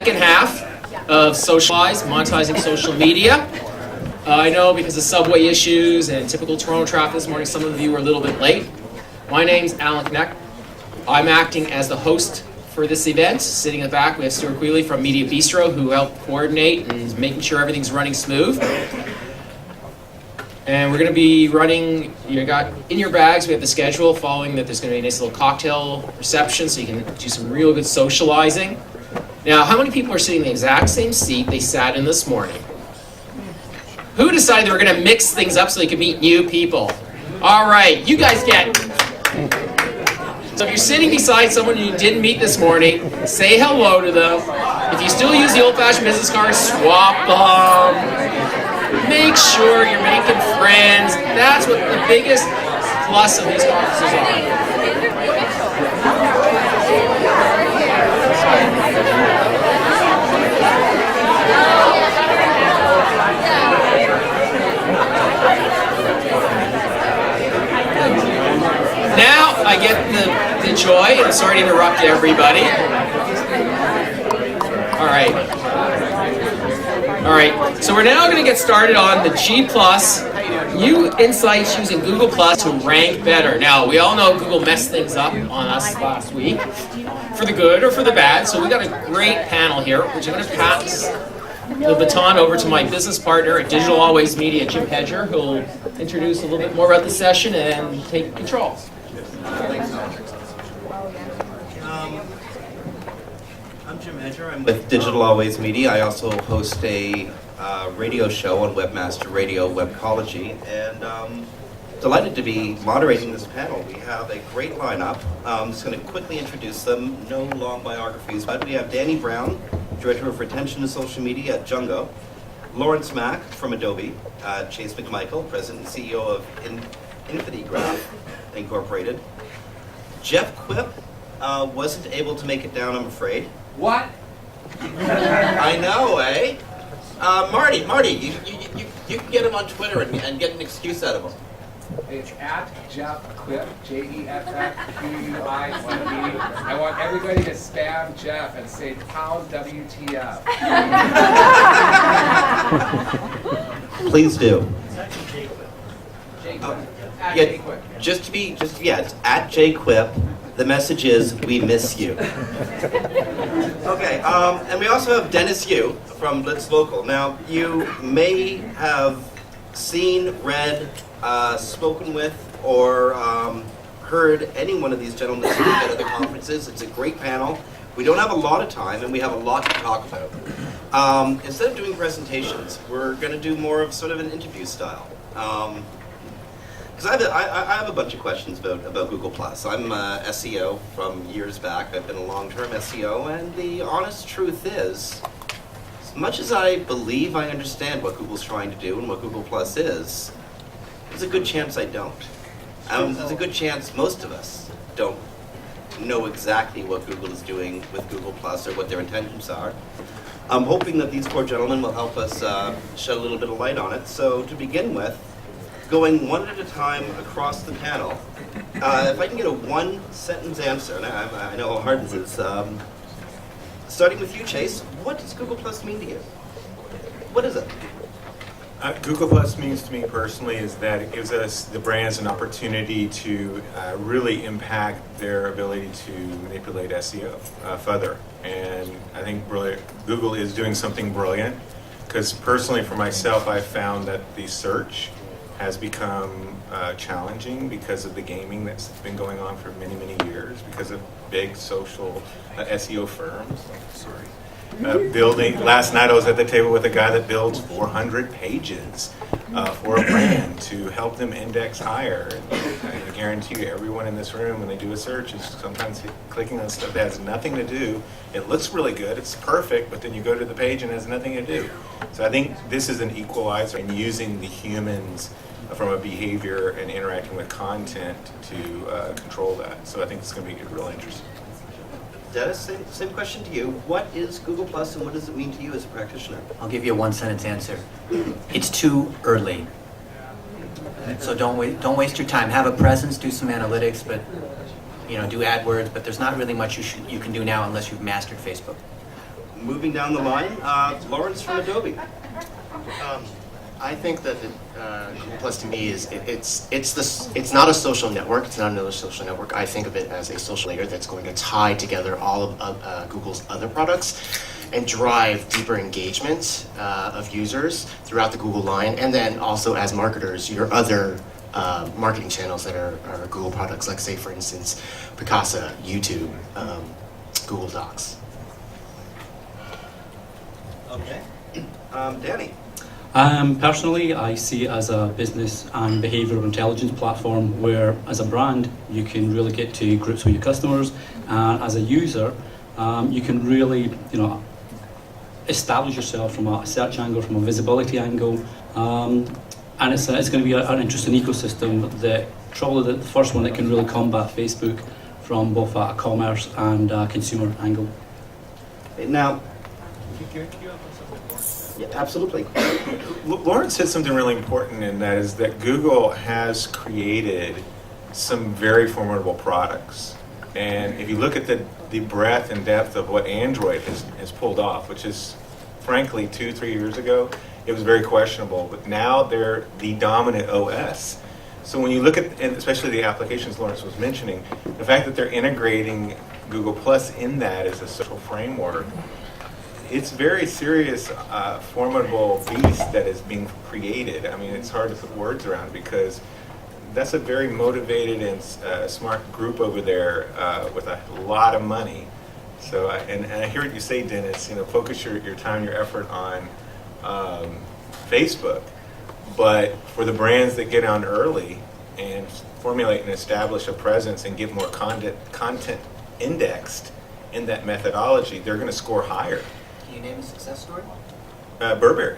Second half of Socialize, monetizing social media. I know because of subway issues and typical Toronto traffic this morning, some of you were a little bit late. My name's Alan Knecht. I'm acting as the host for this event. Sitting in the back, we have Stuart Quealy from Media Bistro, who helped coordinate and is making sure everything's running smooth. And we're going to be running, you got in your bags, we have the schedule following that. There's going to be a nice little cocktail reception so you can do some real good socializing. Now, how many people are sitting in the exact same seat they sat in this morning? Who decided they were going to mix things up so they could meet new people? All right, you guys get. So if you're sitting beside someone you didn't meet this morning, say hello to them. If you still use the old-fashioned business cards, swap them. Make sure you're making friends. That's what the biggest plus of these conferences are. Now I get the joy, and I'm sorry to interrupt everybody. All right, so we're now going to get started on the G+, new insights using Google Plus to rank better. Now, we all know Google messed things up on us last week, for the good or for the bad, so we got a great panel here, which I'm going to pass the baton over to my business partner at Digital Always Media, Jim Hedger, who will introduce a little bit more about the session and take control. I'm Jim Hedger. I'm with Digital Always Media. I also host a radio show on Webmaster Radio, Webcology, and delighted to be moderating this panel. We have a great lineup. I'm just going to quickly introduce them. No long biographies, but we have Danny Brown, Director of Retention and Social Media at Jungo, Lawrence Mack from Adobe, Chace McMichael, President and CEO of InfiniGraph Incorporated. Jeff Quip wasn't able to make it down, I'm afraid. What? I know, eh? Marty, you can get him on Twitter and get an excuse out of him. It's at Jeff Quip, JEFFQUIP. I want everybody to spam Jeff and say pound WTF. Please do. Jay Quip. It's at JQuip. The message is, we miss you. Okay, and we also have Dennis Yu from BliztLocal. Now, you may have seen, read, spoken with, or heard any one of these gentlemen speak at other conferences. It's a great panel. We don't have a lot of time, and we have a lot to talk about. Instead of doing presentations, we're going to do more of sort of an interview style. Because I have a bunch of questions about Google+. I'm SEO from years back. I've been a long-term SEO, and the honest truth is, as much as I believe I understand what Google's trying to do and what Google+ is, there's a good chance I don't. There's a good chance most of us don't know exactly what Google is doing with Google+ or what their intentions are. I'm hoping that these four gentlemen will help us shed a little bit of light on it. So to begin with, going one at a time across the panel, if I can get a one-sentence answer, and I know how hard this is, starting with you, Chace, what does Google Plus mean to you? What is it? Google Plus means to me personally is that it gives us, the brands, an opportunity to really impact their ability to manipulate SEO further. And I think Google is doing something brilliant, because personally for myself, I've found that the search has become challenging because of the gaming that's been going on for many, many years, because of big social SEO firms. Building. Last night I was at the table with a guy that builds 400 pages for a brand to help them index higher. And I guarantee you, everyone in this room, when they do a search, is sometimes clicking on stuff that has nothing to do. It looks really good, it's perfect, but then you go to the page and it has nothing to do. So I think this is an equalizer in using the humans from a behavior and interacting with content to control that. So I think it's going to be really interesting. Dennis, same question to you. What is Google Plus and what does it mean to you as a practitioner? I'll give you a one-sentence answer. It's too early. So don't waste your time. Have a presence, do some analytics, but do AdWords, but there's not really much you can do now unless you've mastered Facebook. moving down the line, Lawrence from Adobe. I think that Google Plus to me is it's not a social network. It's not another social network. I think of it as a social layer that's going to tie together all of Google's other products and drive deeper engagement of users throughout the Google line, and then also as marketers, your other marketing channels that are Google products, like say for instance, Picasa, YouTube, Google Docs. Okay. Danny. Personally, I see it as a business and behavioural intelligence platform where, as a brand, you can really get to grips with your customers, and as a user, you can really, establish yourself from a search angle, from a visibility angle, and it's going to be an interesting ecosystem that probably the first one that can really combat Facebook from both a commerce and a consumer angle. Now, yeah, absolutely. Lawrence said something really important, and that is that Google has created some very formidable products. And if you look at the breadth and depth of what Android has pulled off, which is frankly 2-3 years ago, it was very questionable, but now they're the dominant OS. So when you look at, and especially the applications Lawrence was mentioning, the fact that they're integrating Google Plus in that as a social framework, it's very serious, formidable beast that is being created. I mean, it's hard to put words around because that's a very motivated and smart group over there with a lot of money. So, and I hear what you say, Dennis. Focus your time, your effort on Facebook, but for the brands that get on early and formulate and establish a presence and get more content indexed in that methodology, they're going to score higher. Can you name a success story? Burberry,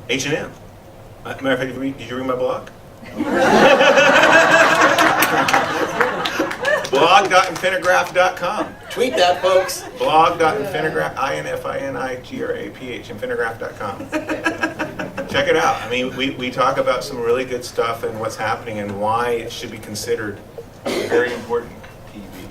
H&M. Matter of fact, did you read my blog? Blog.infinigraph.com. Tweet that, folks. Blog.infinigraph, InfiniGraph, infinigraph.com. Check it out. I mean, we talk about some really good stuff and what's happening and why it should be considered very important TV.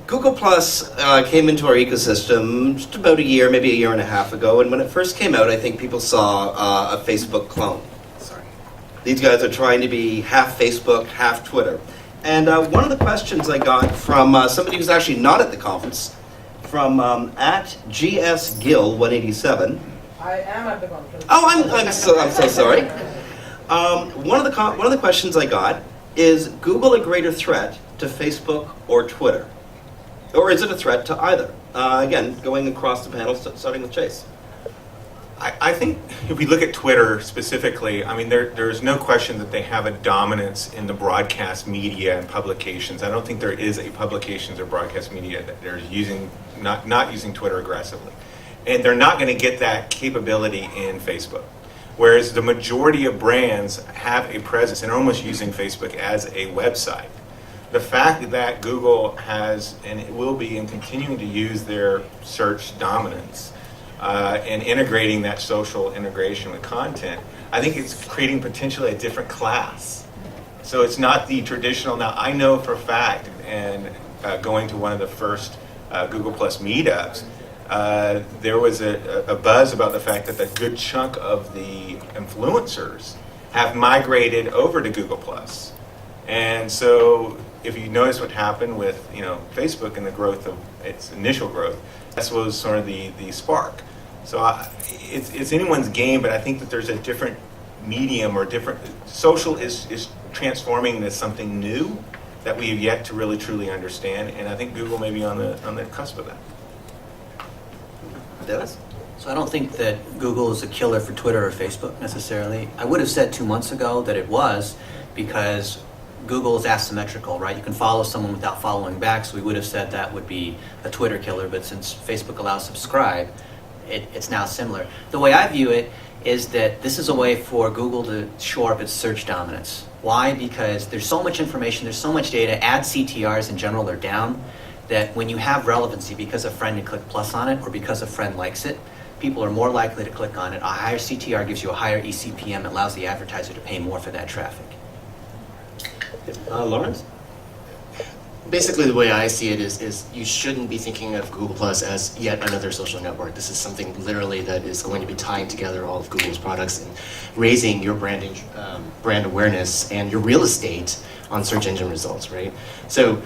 Google Plus came into our ecosystem just about a year, maybe a year and a half ago, and when it first came out, I think people saw a Facebook clone. Sorry. These guys are trying to be half Facebook, half Twitter. And one of the questions I got from somebody who's actually not at the conference, from at GSGill187. I am at the conference. Oh, I'm so sorry. One of the questions I got is Google a greater threat to Facebook or Twitter? Or is it a threat to either? Again, going across the panel, starting with Chace. I think if we look at Twitter specifically, I mean, there's no question that they have a dominance in the broadcast media and publications. I don't think there is a publications or broadcast media that they're not using Twitter aggressively. And they're not going to get that capability in Facebook. Whereas the majority of brands have a presence and are almost using Facebook as a website. The fact that Google has, and it will be, and continuing to use their search dominance and integrating that social integration with content, I think it's creating potentially a different class. So it's not the traditional. Now, I know for a fact, and going to one of the first Google Plus meetups, there was a buzz about the fact that a good chunk of the influencers have migrated over to Google Plus. And so if you notice what happened with Facebook and the growth of its initial growth, that was sort of the spark. So it's anyone's game, but I think that there's a different medium or different social is transforming into something new that we have yet to really truly understand, and I think Google may be on the cusp of that. Dennis? So I don't think that Google is a killer for Twitter or Facebook necessarily. I would have said 2 months ago that it was, because Google is asymmetrical, right? You can follow someone without following back, so we would have said that would be a Twitter killer, but since Facebook allows subscribe, it's now similar. The way I view it is that this is a way for Google to shore up its search dominance. Why? Because there's so much information, there's so much data, ad CTRs in general are down, that when you have relevancy because a friend can click plus on it or because a friend likes it, people are more likely to click on it. A higher CTR gives you a higher eCPM, it allows the advertiser to pay more for that traffic. Lawrence? basically the way I see it is you shouldn't be thinking of Google Plus as yet another social network. This is something literally that is going to be tying together all of Google's products and raising your brand awareness and your real estate on search engine results, right? So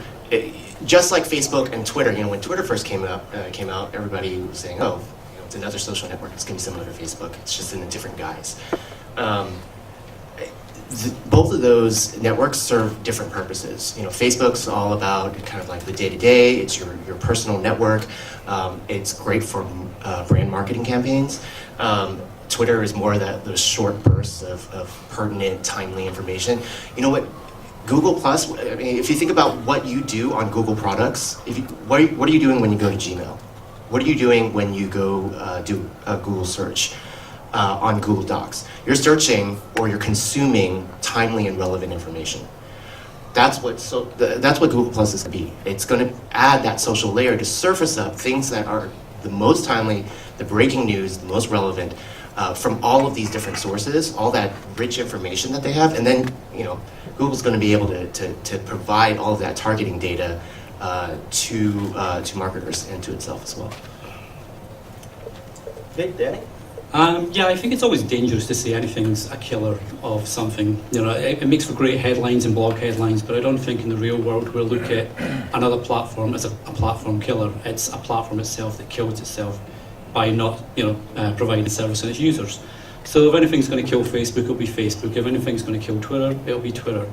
just like Facebook and Twitter, when Twitter first came out, everybody was saying, oh, it's another social network. It's going to be similar to Facebook. It's just in a different guise. Both of those networks serve different purposes. Facebook's all about kind of like the day-to-day. It's your personal network. It's great for brand marketing campaigns. Twitter is more those short bursts of pertinent, timely information. You know what? Google Plus, I mean, if you think about what you do on Google products, what are you doing when you go to Gmail? What are you doing when you go do a Google search on Google Docs? You're searching or you're consuming timely and relevant information. That's what Google Plus is going to be. It's going to add that social layer to surface up things that are the most timely, the breaking news, the most relevant from all of these different sources, all that rich information that they have, and then Google's going to be able to provide all of that targeting data to marketers and to itself as well. Okay, Danny? Yeah, I think it's always dangerous to say anything's a killer of something. It makes for great headlines and blog headlines, but I don't think in the real world we'll look at another platform as a platform killer. It's a platform itself that kills itself by not, providing service to its users. So if anything's going to kill Facebook, it'll be Facebook. If anything's going to kill Twitter, it'll be Twitter.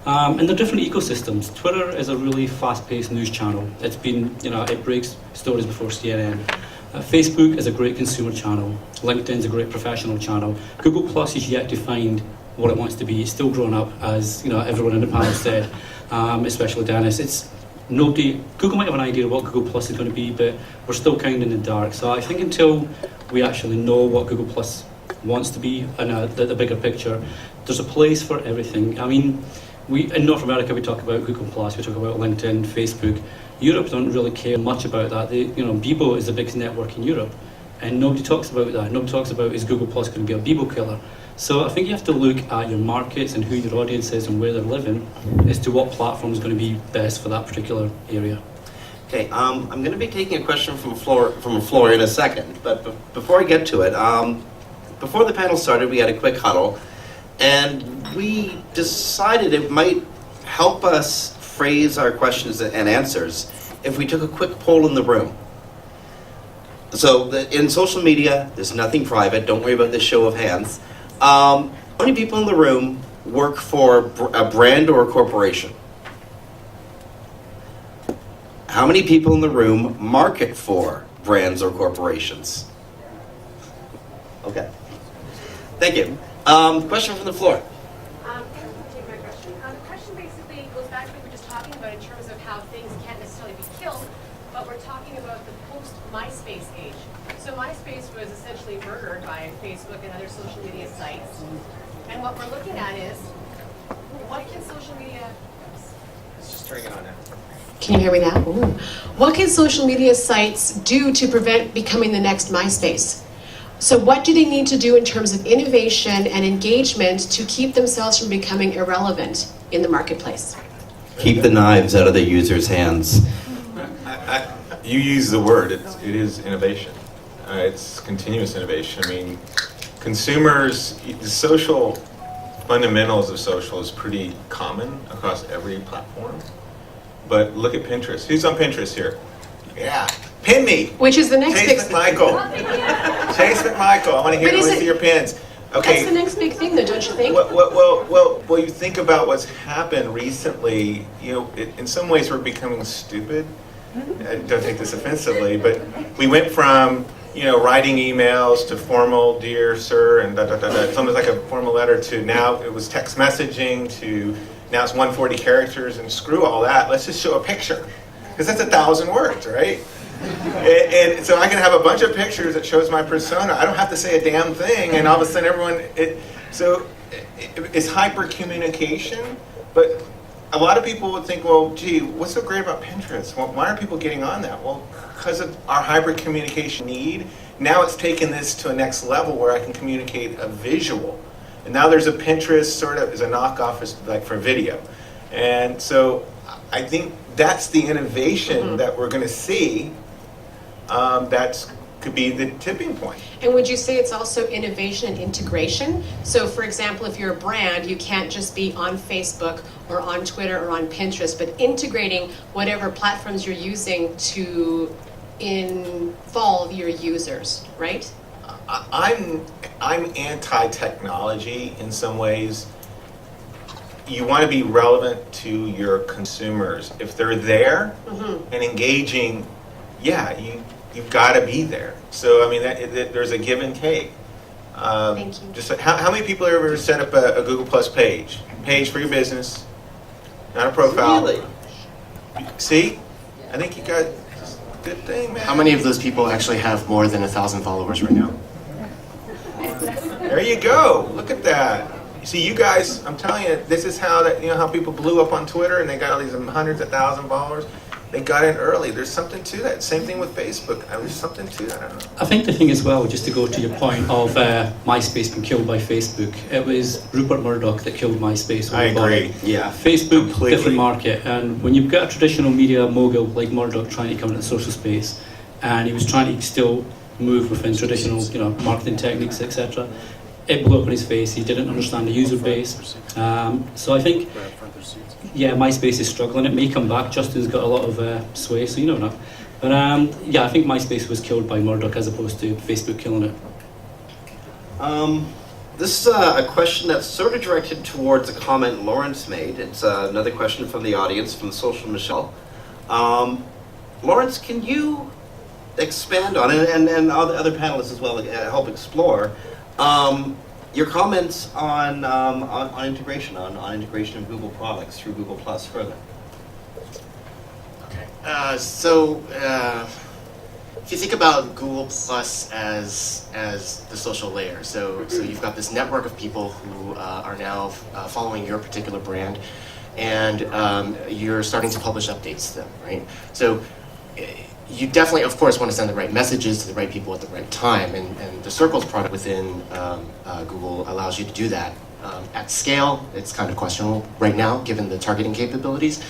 And they're different ecosystems. Twitter is a really fast-paced news channel. It's been, it breaks stories before CNN. Facebook is a great consumer channel. LinkedIn's a great professional channel. Google Plus is yet to find what it wants to be. It's still growing up, as everyone in the panel said, especially Dennis. Google might have an idea of what Google Plus is going to be, but we're still kind of in the dark. So I think until we actually know what Google Plus wants to be and the bigger picture, there's a place for everything. I mean, in North America we talk about Google Plus, we talk about LinkedIn, Facebook. Europe don't really care much about that. Bebo is the biggest network in Europe, and nobody talks about that. Nobody talks about, is Google Plus going to be a Bebo killer? So I think you have to look at your markets and who your audience is and where they're living as to what platform is going to be best for that particular area. Okay, I'm going to be taking a question from the floor in a second, but before I get to it, before the panel started, we had a quick huddle, and we decided it might help us phrase our questions and answers if we took a quick poll in the room. So in social media, there's nothing private. Don't worry about this show of hands. How many people in the room work for a brand or a corporation? How many people in the room market for brands or corporations? Okay. Thank you. Question from the floor. The question basically goes back to what we were just talking about in terms of how things can't necessarily be killed, but we're talking about the post-MySpace age. So MySpace was essentially murdered by Facebook and other social media sites. And what we're looking at is, what can social media... Let's just turn it on now. Can you hear me now? Ooh. What can social media sites do to prevent becoming the next MySpace? So what do they need to do in terms of innovation and engagement to keep themselves from becoming irrelevant in the marketplace? Keep the knives out of the user's hands. You use the word, it is innovation. It's continuous innovation. I mean, consumers, the social fundamentals of social is pretty common across every platform. But look at Pinterest. Who's on Pinterest here? Yeah, pin me. Which is the next Chace big McMichael. Chace McMichael. I want to hear you see your pins. Okay. That's the next big thing, though, don't you think? Well, you think about what's happened recently. In some ways, we're becoming stupid. Don't take this offensively, but we went from writing emails to formal "Dear Sir" and it's almost like a formal letter to now it was text messaging to now it's 140 characters and screw all that. Let's just show a picture because that's 1,000 words, right? And so I can have a bunch of pictures that shows my persona. I don't have to say a damn thing, and all of a sudden everyone. It's hyper communication, but a lot of people would think, well, gee, what's so great about Pinterest? Well, why are people getting on that? Well, because of our hyper communication need. Now it's taken this to a next level where I can communicate a visual. And now there's a Pinterest sort of as a knockoff like for video. And so I think that's the innovation that we're going to see. That's could be the tipping point. And would you say it's also innovation and integration? So for example, if you're a brand, you can't just be on Facebook or on Twitter or on Pinterest, but integrating whatever platforms you're using to involve your users, right? I'm anti-technology in some ways. You want to be relevant to your consumers. If they're there and engaging, yeah, you've got to be there. So I mean, there's a give and take. Thank you. Just how many people have ever set up a Google Plus page for your business, not a profile? Really? See, I think you got good thing, man. How many of those people actually have more than 1,000 followers right now? There you go. Look at that. You see, you guys, I'm telling you, this is how how people blew up on Twitter and they got all these hundreds of thousand followers. They got in early. There's something to that. Same thing with Facebook. There's something to that. I don't know. I think the thing as well, just to go to your point of MySpace being killed by Facebook, it was Rupert Murdoch that killed MySpace. I agree. Yeah. Facebook, Completely. different market, and when you've got a traditional media mogul like Murdoch trying to come into the social space, and he was trying to still move within traditional, marketing techniques, etc., it blew up in his face. He didn't understand the user base. So I think, yeah, MySpace is struggling. It may come back. Justin's got a lot of sway, so you never know. But yeah, I think MySpace was killed by Murdoch as opposed to Facebook killing it. This is a question that's sort of directed towards a comment Lawrence made. It's another question from the audience, from Social Michelle. Lawrence, can you expand on it, and other panelists as well, help explore your comments on integration, on integration of Google products through Google Plus further? Okay. If you think about Google Plus as the social layer, so you've got this network of people who are now following your particular brand, and you're starting to publish updates to them, right? So you definitely, of course, want to send the right messages to the right people at the right time, and the Circles product within Google allows you to do that. At scale, it's kind of questionable right now, given the targeting capabilities,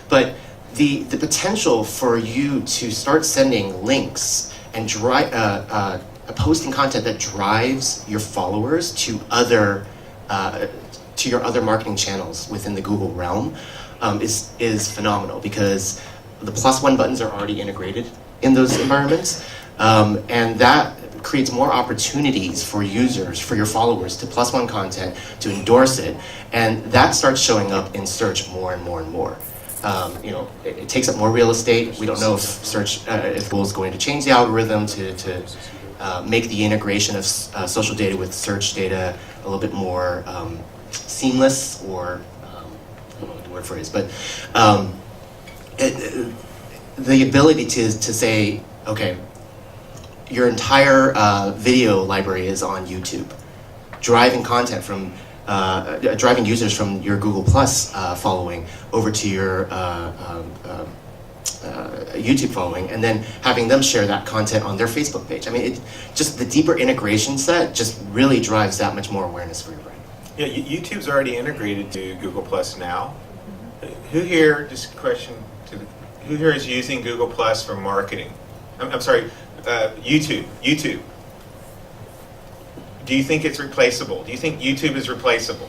but the potential for you to start sending links and posting content that drives your followers to your other marketing channels within the Google realm is phenomenal, because the +1 buttons are already integrated in those environments, and that creates more opportunities for users, for your followers, to +1 content, to endorse it, and that starts showing up in search more and more and more. It takes up more real estate. We don't know if Google is going to change the algorithm to make the integration of social data with search data a little bit more seamless, or I don't know what the word for it is, but the ability to say, okay, your entire video library is on YouTube, driving content from driving users from your Google Plus following over to your YouTube following, and then having them share that content on their Facebook page. I mean, just the deeper integration set just really drives that much more awareness for your brand. Yeah, YouTube's already integrated to Google Plus now. Who here, just a question, who here is using Google Plus for marketing? I'm sorry, YouTube. Do you think it's replaceable? Do you think YouTube is replaceable?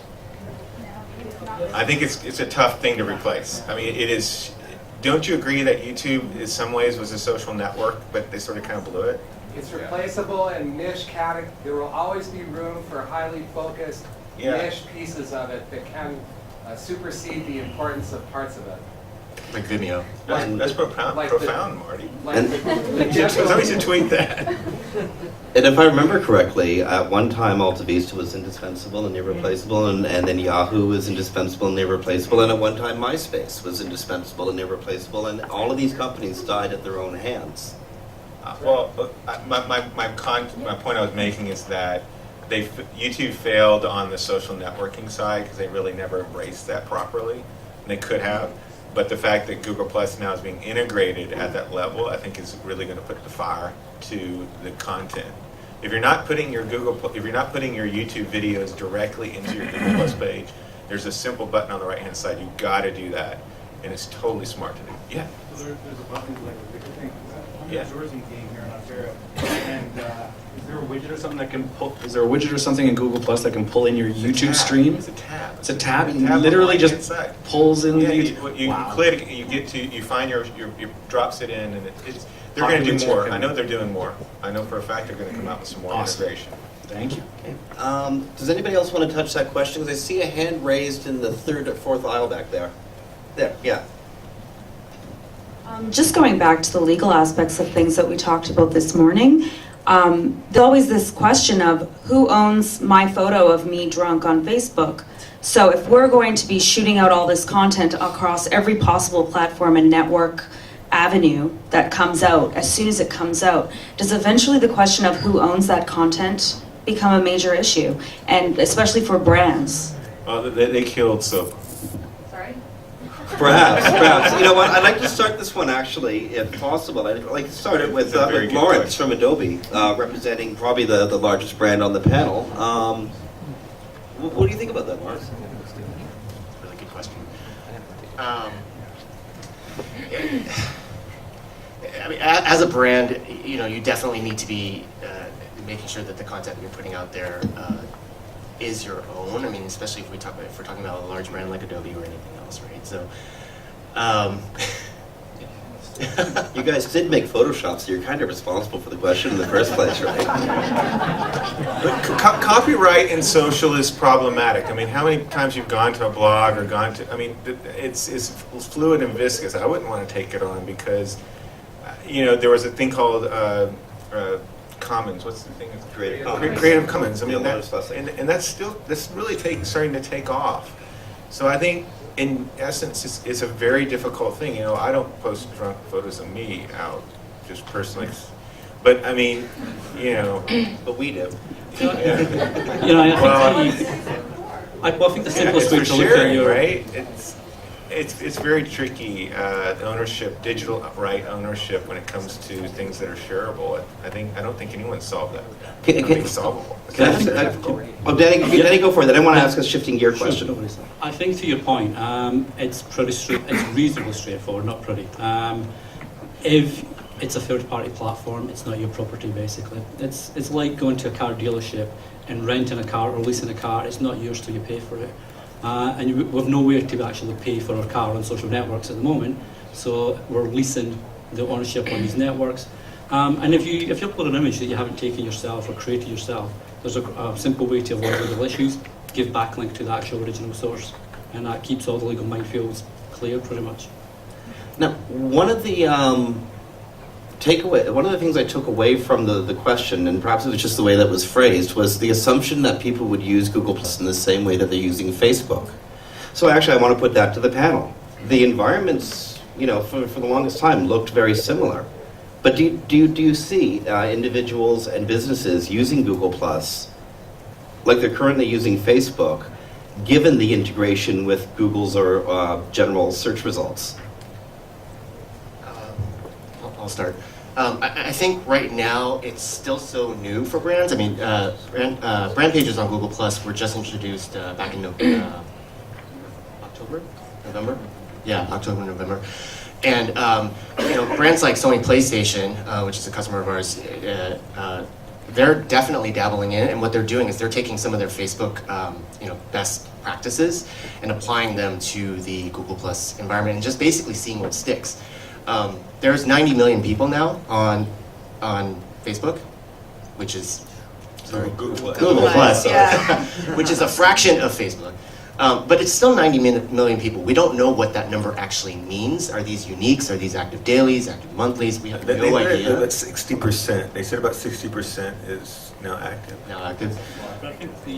I think it's a tough thing to replace. I mean, it is. Don't you agree that YouTube in some ways was a social network, but they sort of kind of blew it? It's replaceable in niche category. There will always be room for highly focused niche pieces of it that can supersede the importance of parts of it. Like Vimeo. That's profound, Marty. Somebody should tweet that. And if I remember correctly, at one time Alta Vista was indispensable and irreplaceable, and then Yahoo was indispensable and irreplaceable, and at one time MySpace was indispensable and irreplaceable, and all of these companies died at their own hands. My point I was making is that YouTube failed on the social networking side because they really never embraced that properly, and they could have. But the fact that Google Plus now is being integrated at that level, I think, is really going to put the fire to the content. If you're not putting your YouTube videos directly into your Google Plus page, there's a simple button on the right-hand side. You've got to do that. and it's totally smart to do. Yeah. So there's a button like a bigger thing. I'm Yeah. in the tourism game here in Ontario, and is there a widget or something that can pull? Is there a widget or something in Google Plus that can pull in your YouTube stream? It's a tab. It's a tab, and Tab literally on the just right-hand side. pulls in Yeah, the you Wow. click, you find your drops it in, and it's they're going to do Popular more. check-in. I know they're doing more. I know for a fact they're going to come out with some more Awesome. innovation. Thank you. Does anybody else want to touch that question? Because I see a hand raised in the third or fourth aisle back there. There, yeah. Just going back to the legal aspects of things that we talked about this morning, there's always this question of who owns my photo of me drunk on Facebook. So if we're going to be shooting out all this content across every possible platform and network avenue that comes out, as soon as it comes out, does eventually the question of who owns that content become a major issue? And especially for brands. They killed soap. Sorry? Perhaps. You know what? I'd like to start this one actually, if possible. I'd like to start it with That's a very good Lawrence question. from Adobe, representing probably the largest brand on the panel. What do you think about that, Lawrence? Really good question. I mean, as a brand, you know, you definitely need to be making sure that the content that you're putting out there is your own. I mean, especially if we're talking about a large brand like Adobe or anything else, right? So, You guys did make Photoshop, so you're kind of responsible for the question in the first place, right? Copyright in social is problematic. I mean, how many times you've gone to a blog or gone to, I mean, it's fluid and viscous. I wouldn't want to take it on because, you know, there was a thing called Commons. What's the thing? Creative Commons. Creative Commons. I Yeah, mean, and that's really starting to take off. So I think, in essence, it's a very difficult thing. You know, I don't post drunk photos of me out, just personally. But I mean, you know, But we do. yeah. You know, I Well, think the simplest way it's to for look at sharing, your right? It's very tricky. Ownership, digital right ownership, when it comes to things that are shareable. I don't think anyone's solved that. I don't think it's solvable. Oh, Danny, go for it. Then I want to ask a shifting gear question. I think to your point, it's reasonably straightforward, not pretty. If it's a third-party platform, it's not your property, basically. It's like going to a car dealership and renting a car or leasing a car. It's not yours till you pay for it. And we have nowhere to actually pay for our car on social networks at the moment, so we're leasing the ownership on these networks. And if you upload an image that you haven't taken yourself or created yourself, there's a simple way to avoid legal issues. Give backlink to the actual original source, and that keeps all the legal minefields clear, pretty much. Now, one of the things I took away from the question, and perhaps it was just the way that was phrased, was the assumption that people would use Google Plus in the same way that they're using Facebook. So actually, I want to put that to the panel. The environments, you know, for the longest time looked very similar. But do you see individuals and businesses using Google Plus like they're currently using Facebook, given the integration with Google's or general search results? I'll start. I think right now it's still so new for brands. I mean, brand pages on Google Plus were just introduced back in November? Yeah, October, November. And you know, brands like Sony PlayStation, which is a customer of ours, they're definitely dabbling in it. And what they're doing is they're taking some of their Facebook, you know, best practices and applying them to the Google Plus environment and just basically seeing what sticks. There's 90 million people now on Facebook, which is Google Plus, Yeah. which is a fraction of Facebook. But it's still 90 million people. We don't know what that number actually means. Are these uniques? Are these active dailies, active monthlies? We have no idea. About 60%. They said about 60% is now active. Now active.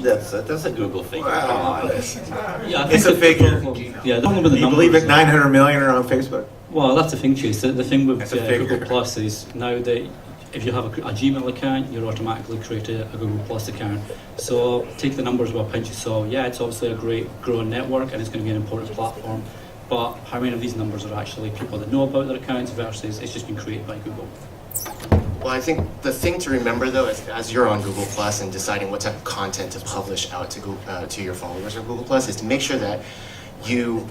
That's a Google figure. Wow. Come on. Yeah, I think It's a the figure. problem- Yeah, the problem with the Do you believe numbers- that 900 million are on Facebook? Well, that's the thing, Chace. The thing with That's a figure. Google Plus is now that if you have a Gmail account, you're automatically created a Google Plus account. So take the numbers with a pinch of salt. Yeah, it's obviously a great growing network and it's going to be an important platform. But how many of these numbers are actually people that know about their accounts versus it's just been created by Google? Well, I think the thing to remember though, is as you're on Google Plus and deciding what type of content to publish out to your followers on Google Plus, is to make sure that you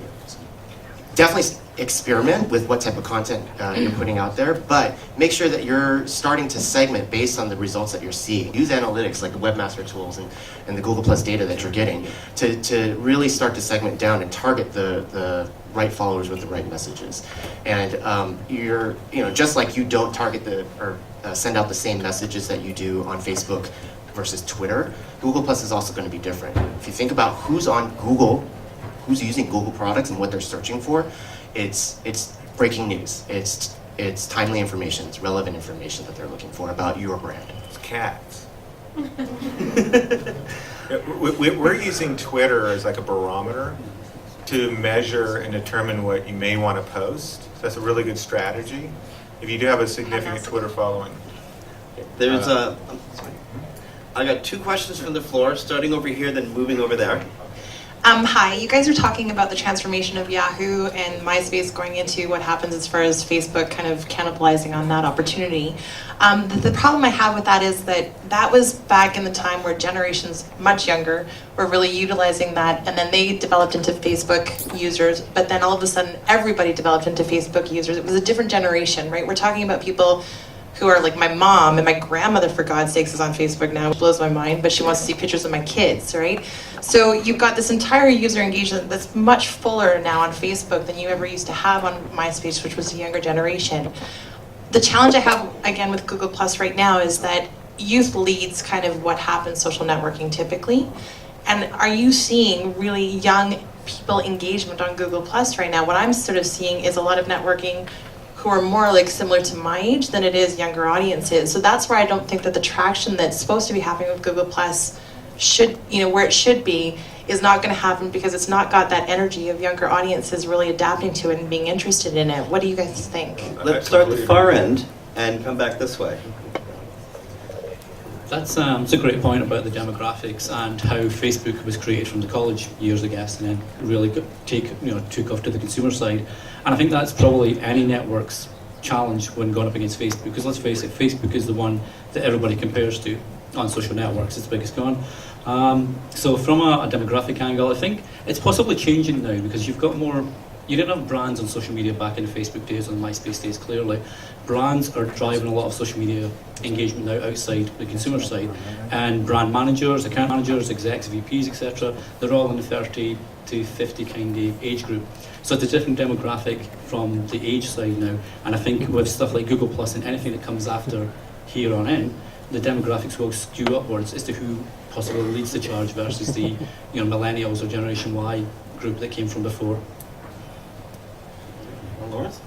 definitely experiment with what type of content you're putting out there, but make sure that you're starting to segment based on the results that you're seeing. Use analytics like the Webmaster Tools and the Google Plus data that you're getting to really start to segment down and target the right followers with the right messages. And you're, just like you don't target or send out the same messages that you do on Facebook versus Twitter, Google Plus is also going to be different. If you think about who's on Google, who's using Google products and what they're searching for, it's breaking news. It's timely information. It's relevant information that they're looking for about your brand. It's cats. We're using Twitter as like a barometer to measure and determine what you may want to post. So that's a really good strategy if you do have a significant Twitter following. There's I got 2 questions from the floor, starting over here, then moving over there. Hi, you guys are talking about the transformation of Yahoo and MySpace going into what happens as far as Facebook kind of cannibalizing on that opportunity. The problem I have with that is that was back in the time where generations much younger were really utilizing that, and then they developed into Facebook users, but then all of a sudden everybody developed into Facebook users. It was a different generation, right? We're talking about people who are like my mom, and my grandmother, for God's sakes, is on Facebook now, which blows my mind, but she wants to see pictures of my kids, right? So you've got this entire user engagement that's much fuller now on Facebook than you ever used to have on MySpace, which was a younger generation. The challenge I have, again, with Google Plus right now is that youth leads kind of what happens social networking typically. And are you seeing really young people engagement on Google Plus right now? What I'm sort of seeing is a lot of networking who are more like similar to my age than it is younger audiences. So that's where I don't think that the traction that's supposed to be happening with Google Plus should, where it should be, is not going to happen because it's not got that energy of younger audiences really adapting to it and being interested in it. What do you guys think? Let's start at the far end and come back this way. That's a great point about the demographics and how Facebook was created from the college years, I guess, and then really took off to the consumer side. And I think that's probably any network's challenge when going up against Facebook, because let's face it, Facebook is the one that everybody compares to on social networks. It's the biggest one. So from a demographic angle, I think it's possibly changing now because you've got more. You didn't have brands on social media back in the Facebook days, on the MySpace days, clearly. Brands are driving a lot of social media engagement now outside the consumer side. And brand managers, account managers, execs, VPs, etc., they're all in the 30 to 50 kind of age group. So it's a different demographic from the age side now. And I think with stuff like Google Plus and anything that comes after here on in, the demographics will skew upwards as to who possibly leads the charge versus the millennials or Generation Y group that came from before. Lawrence?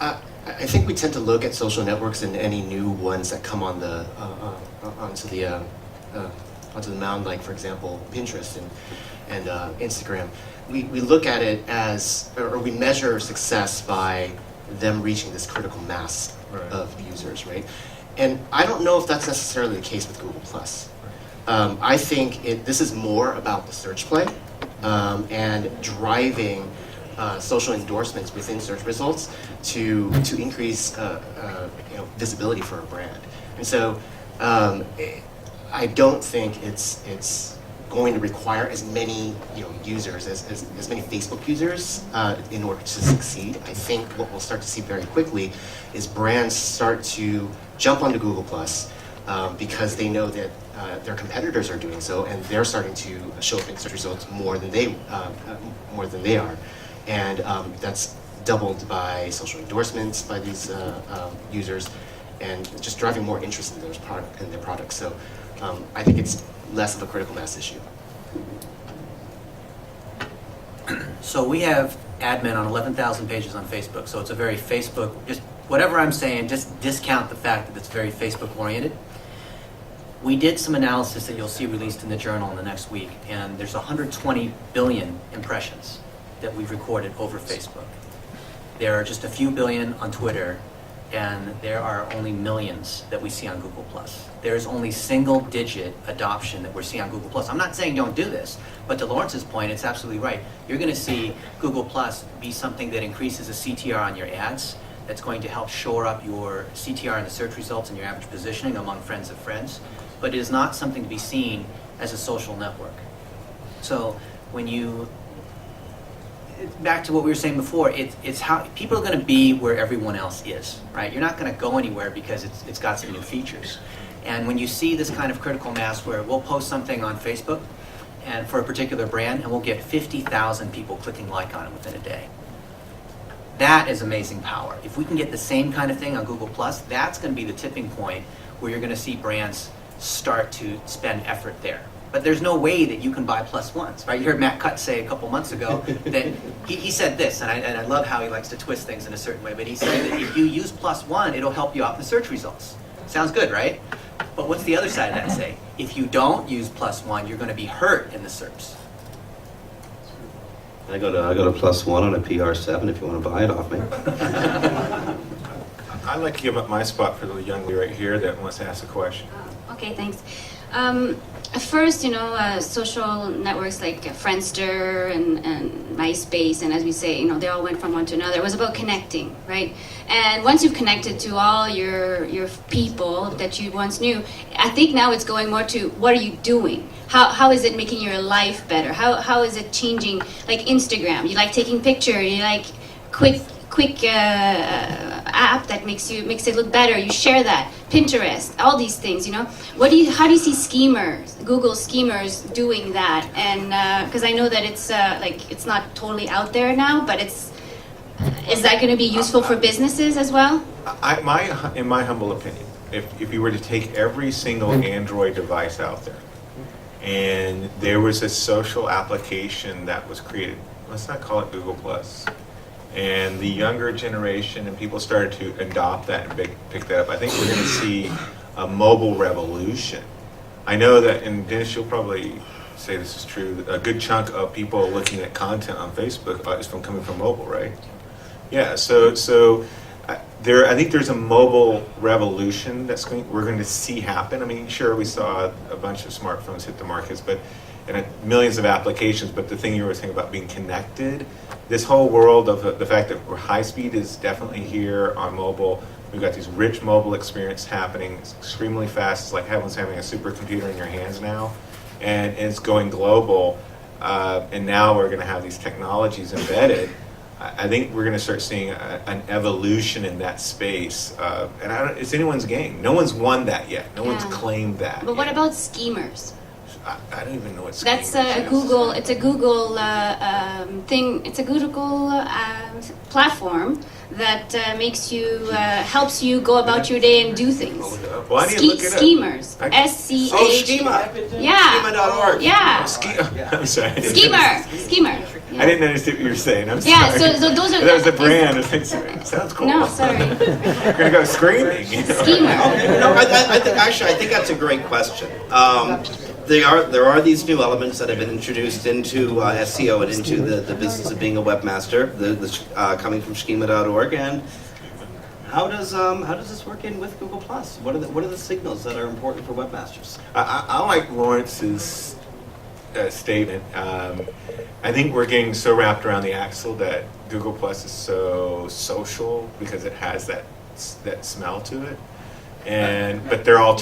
I think we tend to look at social networks and any new ones that come on onto the mound, like for example Pinterest and Instagram. We look at it as, or we measure success by them reaching this critical mass of users, right? And I don't know if that's necessarily the case with Google Plus. I think this is more about the search play and driving social endorsements within search results to increase visibility for a brand. And so I don't think it's going to require as many users as many Facebook users in order to succeed. I think what we'll start to see very quickly is brands start to jump onto Google Plus because they know that their competitors are doing so, and they're starting to show up in search results more than they are. And that's doubled by social endorsements by these users, and just driving more interest in their products. So I think it's less of a critical mass issue. So we have admin on 11,000 pages on Facebook. So it's a very Facebook. Just whatever I'm saying, just discount the fact that it's very Facebook oriented. We did some analysis that you'll see released in the journal in the next week, and there's 120 billion impressions that we've recorded over Facebook. There are just a few billion on Twitter, and there are only millions that we see on Google+. There's only single-digit adoption that we're seeing on Google+. I'm not saying don't do this, but to Lawrence's point, it's absolutely right. You're going to see Google+ be something that increases the CTR on your ads, that's going to help shore up your CTR in the search results and your average positioning among friends of friends, but it is not something to be seen as a social network. So when you back to what we were saying before, it's how people are going to be where everyone else is, right? You're not going to go anywhere because it's got some new features. And when you see this kind of critical mass where we'll post something on Facebook and for a particular brand and we'll get 50,000 people clicking like on it within a day. That is amazing power. If we can get the same kind of thing on Google+, that's going to be the tipping point where you're going to see brands start to spend effort there. But there's no way that you can buy +1s, right? You heard Matt Cutt say a couple months ago that he said this, and I love how he likes to twist things in a certain way, but he said that if you use +1, it'll help you out in the search results. Sounds good, right? But what's the other side of that say? If you don't use +1, you're going to be hurt in the search. I got a +1 on a PR7 if you want to buy it off me. I'd like to give up my spot for the young lady right here that wants to ask a question. Okay, thanks. At first, social networks like Friendster and MySpace, and as we say, they all went from one to another. It was about connecting, right? And once you've connected to all your people that you once knew, I think now it's going more to what are you doing? How is it making your life better? How is it changing? Like Instagram, you like taking picture, you like quick app that makes it look better. You share that. Pinterest, all these things. How do you see schemers, Google schemers doing that? And because I know that it's not totally out there now, but is that going to be useful for businesses as well? In my humble opinion, if you were to take every single Android device out there, and there was a social application that was created, let's not call it Google+, and the younger generation and people started to adopt that and pick that up, I think we're going to see a mobile revolution. I know that, and Dennis, you'll probably say this is true, a good chunk of people looking at content on Facebook is coming from mobile, right? Yeah, so I think there's a mobile revolution we're going to see happen. I mean, sure, we saw a bunch of smartphones hit the markets, and millions of applications, but the thing you were saying about being connected, this whole world of the fact that high speed is definitely here on mobile. We've got these rich mobile experience happening. It's extremely fast. It's like having a supercomputer in your hands now, and it's going global. And now we're going to have these technologies embedded. I think we're going to start seeing an evolution in that space. And it's anyone's game. No one's won that yet. No one's claimed that. But what about schemers? I don't even know what schemers That's Google. It's a Google thing. It's a Google platform that makes you helps you go about your day and do things. Why do you look it up? Schemers. SCH. Oh, Schema. Yeah. Schema.org. Yeah. I'm sorry. Schemer. Yeah. I didn't understand what you were saying. I'm sorry. Yeah. So those are. That was a brand. It sounds cool. No, sorry. We're gonna go screaming. Schemer. I think that's a great question. There are these new elements that have been introduced into SEO and into the business of being a webmaster, coming from schema.org. And how does this work in with Google+? What are the signals that are important for webmasters? I like Lawrence's statement. I think we're getting so wrapped around the axle that Google+ is so social because it has that smell to it, but there are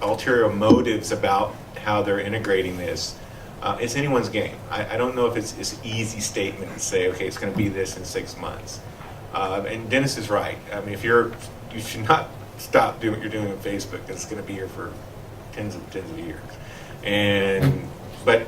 ulterior motives about how they're integrating this. It's anyone's game. I don't know if it's an easy statement to say, okay, it's going to be this in 6 months. And Dennis is right. I mean, you should not stop doing what you're doing on Facebook. It's going to be here for tens of years. But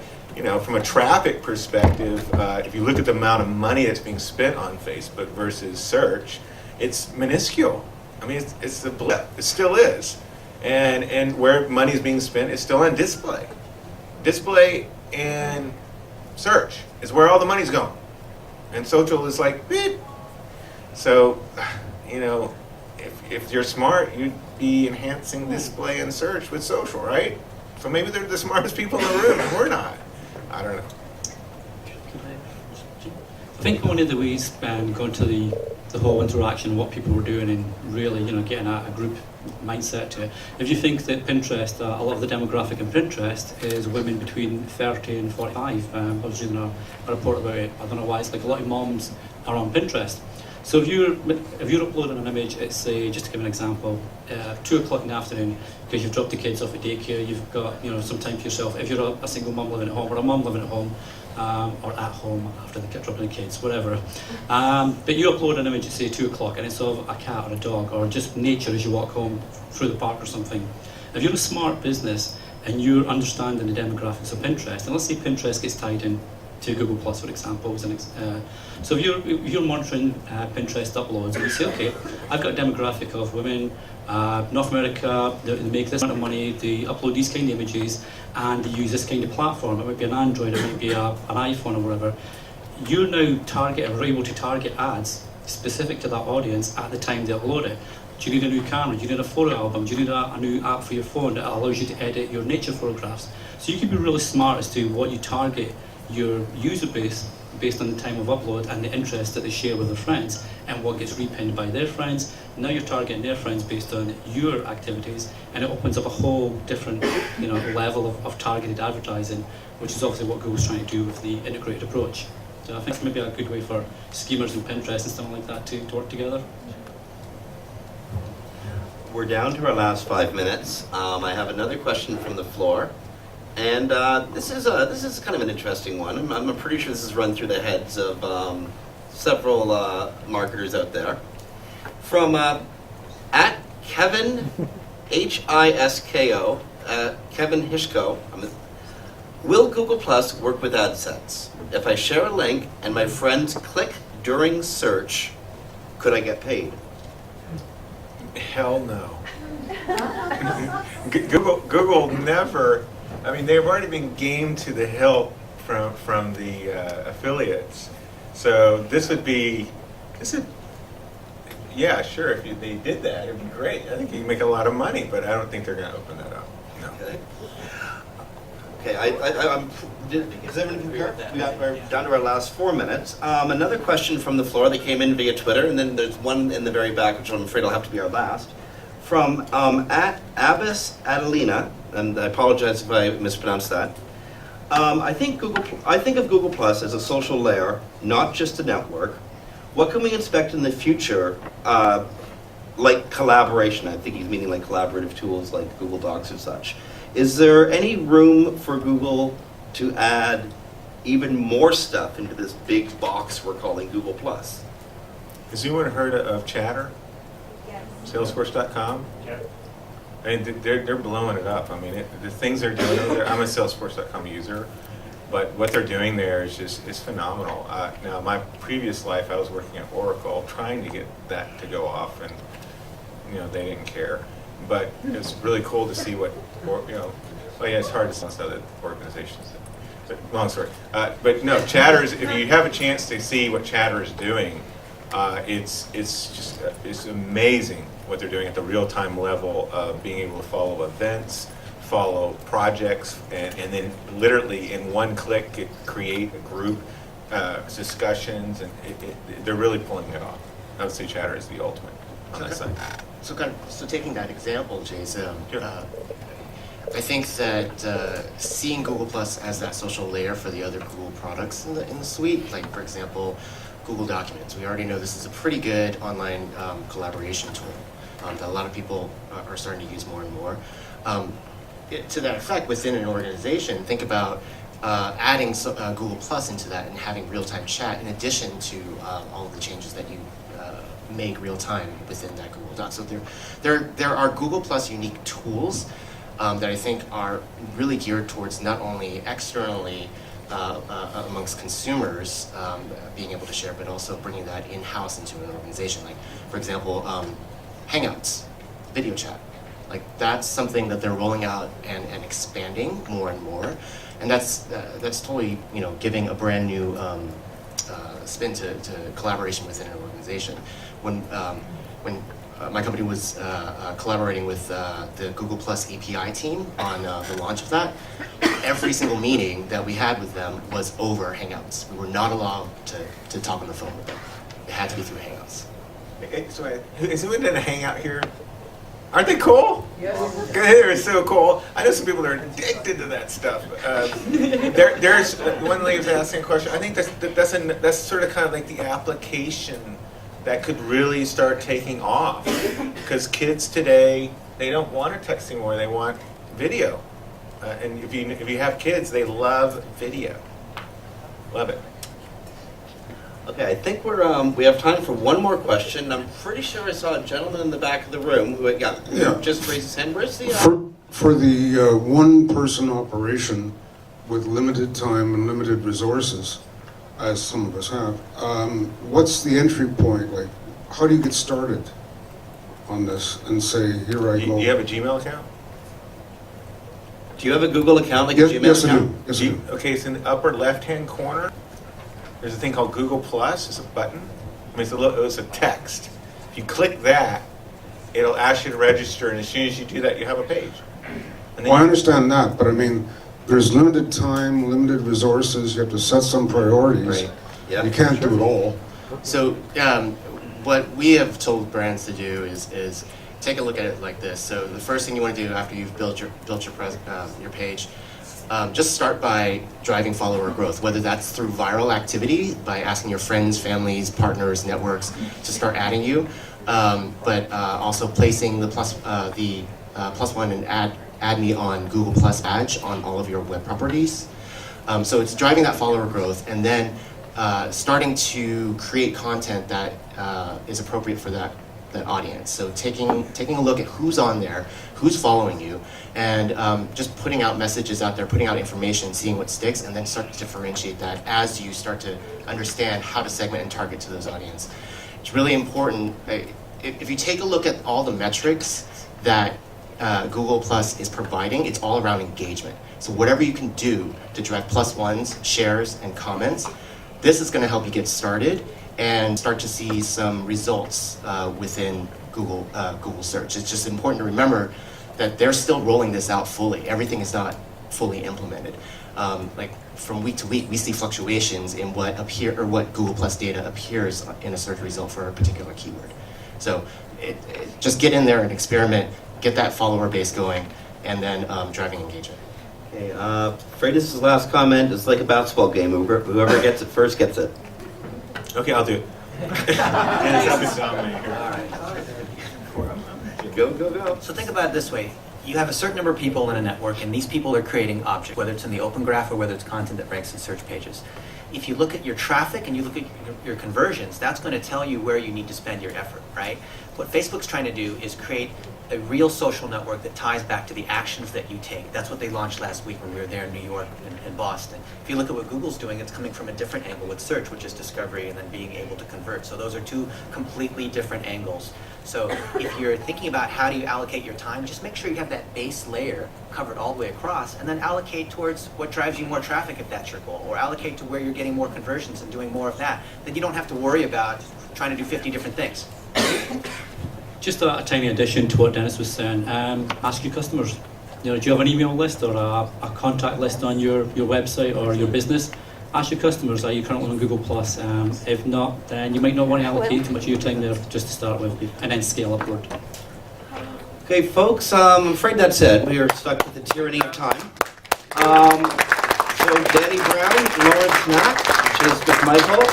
from a traffic perspective, if you look at the amount of money that's being spent on Facebook versus search, it's minuscule. I mean, it's a blip. It still is. And where money is being spent is still on display. Display and search is where all the money's going. And social is like, beep. So, if you're smart, you'd be enhancing display and search with social, right? So maybe they're the smartest people in the room, and we're not. I don't know. I think one of the ways going to the whole interaction, what people were doing, and really, getting a group mindset to it. If you think that Pinterest, a lot of the demographic in Pinterest is women between 30 and 45. I was reading a report about it. I don't know why. It's like a lot of moms are on Pinterest. So if you're uploading an image, it's just to give an example, 2 o'clock in the afternoon, because you've dropped the kids off at daycare, you've got some time for yourself. If you're a single mum living at home or a mum living at home, or at home after the dropping the kids, whatever. But you upload an image at say 2 o'clock and it's of a cat or a dog or just nature as you walk home through the park or something. If you're a smart business and you're understanding the demographics of Pinterest, and let's say Pinterest gets tied in to Google Plus, for example. So if you're monitoring Pinterest uploads and you say, okay, I've got a demographic of women, North America, they make this amount of money, they upload these kind of images, and they use this kind of platform. It might be an Android, it might be an iPhone or whatever. You're now able to target ads specific to that audience at the time they upload it. Do you need a new camera? Do you need a photo album? Do you need a new app for your phone that allows you to edit your nature photographs? So you can be really smart as to what you target your user base based on the time of upload and the interest that they share with their friends and what gets repinned by their friends. Now you're targeting their friends based on your activities, and it opens up a whole different level of targeted advertising, which is obviously what Google's trying to do with the integrated approach. So I think it's maybe a good way for schemers and Pinterest and stuff like that to work together. We're down to our last 5 minutes. I have another question from the floor. And this is kind of an interesting one. I'm pretty sure this is run through the heads of several marketers out there. From at Kevin Hisko, Kevin Hishko. Will Google Plus work with AdSense? If I share a link and my friends click during search, could I get paid? Hell no. Google never. I mean, they've already been gamed to the hilt from the affiliates. So yeah, sure. If they did that, it'd be great. I think you can make a lot of money, but I don't think they're going to open that up. No. Okay. Is everyone prepared? We're down to our last 4 minutes. Another question from the floor that came in via Twitter, and then there's one in the very back, which I'm afraid will have to be our last. From at Abbas Adelina, and I apologize if I mispronounced that. I think of Google Plus as a social layer, not just a network. What can we expect in the future, like collaboration? I think he's meaning like collaborative tools like Google Docs or such. Is there any room for Google to add even more stuff into this big box we're calling Google Plus? Has anyone heard of Chatter? Yes. Salesforce.com? Yeah. I mean, they're blowing it up. I mean, the things they're doing over there. I'm a Salesforce.com user, but what they're doing there is phenomenal. Now, my previous life, I was working at Oracle, trying to get that to go off, and they didn't care. But it's really cool to see what it's hard to sense other organizations. But long story. But no, Chatter is. If you have a chance to see what Chatter is doing, it's amazing what they're doing at the real-time level of being able to follow events, follow projects, and then literally in one click create a group discussions, and they're really pulling it off. I would say Chatter is the ultimate on that side. So taking that example, Chace, Sure. I think that seeing Google Plus as that social layer for the other Google products in the suite, like for example, Google Documents. We already know this is a pretty good online collaboration tool that a lot of people are starting to use more and more. To that effect, within an organization, think about adding Google Plus into that and having real-time chat in addition to all of the changes that you make real-time within that Google Doc. So there are Google Plus unique tools that I think are really geared towards not only externally amongst consumers being able to share, but also bringing that in-house into an organization. Like, for example, Hangouts, video chat. Like, that's something that they're rolling out and expanding more and more, and that's totally giving a brand new spin to collaboration within an organization. When my company was collaborating with the Google Plus API team on the launch of that, every single meeting that we had with them was over Hangouts. We were not allowed to talk on the phone with them. It had to be through Hangouts. So, is anyone in a Hangout here? Aren't they cool? Yes. They're so cool. I know some people that are addicted to that stuff. There's one lady was asking a question. I think that's sort of kind of like the application that could really start taking off, because kids today, they don't want to text anymore. They want video, and if you have kids, they love video. Love it. Okay, I think we have time for one more question. I'm pretty sure I saw a gentleman in the back of the room who had just raised his hand. Where's the... For the one-person operation with limited time and limited resources, as some of us have, what's the entry point? Like, how do you get started on this and say, here I go? You have a Gmail account? Do you have a Google account, like Yes, a Gmail yes, account? I do. Okay, it's in the upper left-hand corner. There's a thing called Google Plus. It's a button. I mean, it's a text. If you click that, it'll ask you to register, and as soon as you do that, you have a page. And then Well, I understand that, but I mean, there's limited time, limited resources, you have to set some priorities. Right. Yeah. You can't do it all. So what we have told brands to do is take a look at it like this. So the first thing you want to do after you've built your page, just start by driving follower growth, whether that's through viral activity, by asking your friends, families, partners, networks to start adding you, but also placing the plus one and add me on Google Plus badge on all of your web properties. So it's driving that follower growth, and then starting to create content that is appropriate for that audience. So taking a look at who's on there, who's following you, and just putting out messages out there, putting out information, seeing what sticks, and then start to differentiate that as you start to understand how to segment and target to those audience. It's really important. If you take a look at all the metrics that Google Plus is providing, it's all around engagement. So whatever you can do to drive plus ones, shares, and comments, this is going to help you get started and start to see some results within Google search. It's just important to remember that they're still rolling this out fully. Everything is not fully implemented. Like from week to week, we see fluctuations in what Google Plus data appears in a search result for a particular keyword. So just get in there and experiment, get that follower base going, and then driving engagement. Okay, Freitas' last comment is like a basketball game. Whoever gets it first gets it. Okay, I'll do it. Go. So think about it this way. You have a certain number of people in a network, and these people are creating objects, whether it's in the open graph or whether it's content that ranks in search pages. If you look at your traffic and you look at your conversions, that's going to tell you where you need to spend your effort, right? What Facebook's trying to do is create a real social network that ties back to the actions that you take. That's what they launched last week when we were there in New York and Boston. If you look at what Google's doing, it's coming from a different angle with search, which is discovery and then being able to convert. So those are two completely different angles. So if you're thinking about how do you allocate your time, just make sure you have that base layer covered all the way across, and then allocate towards what drives you more traffic if that's your goal, or allocate to where you're getting more conversions and doing more of that. Then you don't have to worry about trying to do 50 different things. Just a tiny addition to what Dennis was saying. Ask your customers. Do you have an email list or a contact list on your website or your business? Ask your customers, are you currently on Google Plus? If not, then you might not want to allocate too much of your time there just to start with, and then scale upward. Okay, folks, I'm afraid that's it. We are stuck with the tyranny of time. So Danny Brown, Lawrence Knapp, Chace McMichael,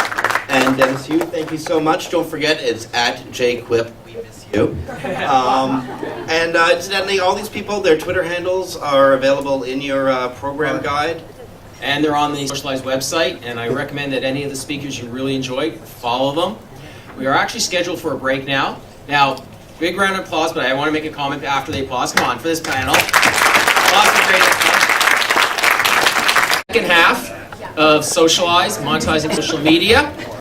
and Dennis Yu, thank you so much. Don't forget, it's at jquip. We miss you. And incidentally, all these people, their Twitter handles are available in your program guide. And they're on the Socialize website, and I recommend that any of the speakers you really enjoyed, follow them. We are actually scheduled for a break now. Now, big round of applause, but I want to make a comment after the applause. Come on, for this panel. Applause for great applause. Second half of Socialize, monetizing social media.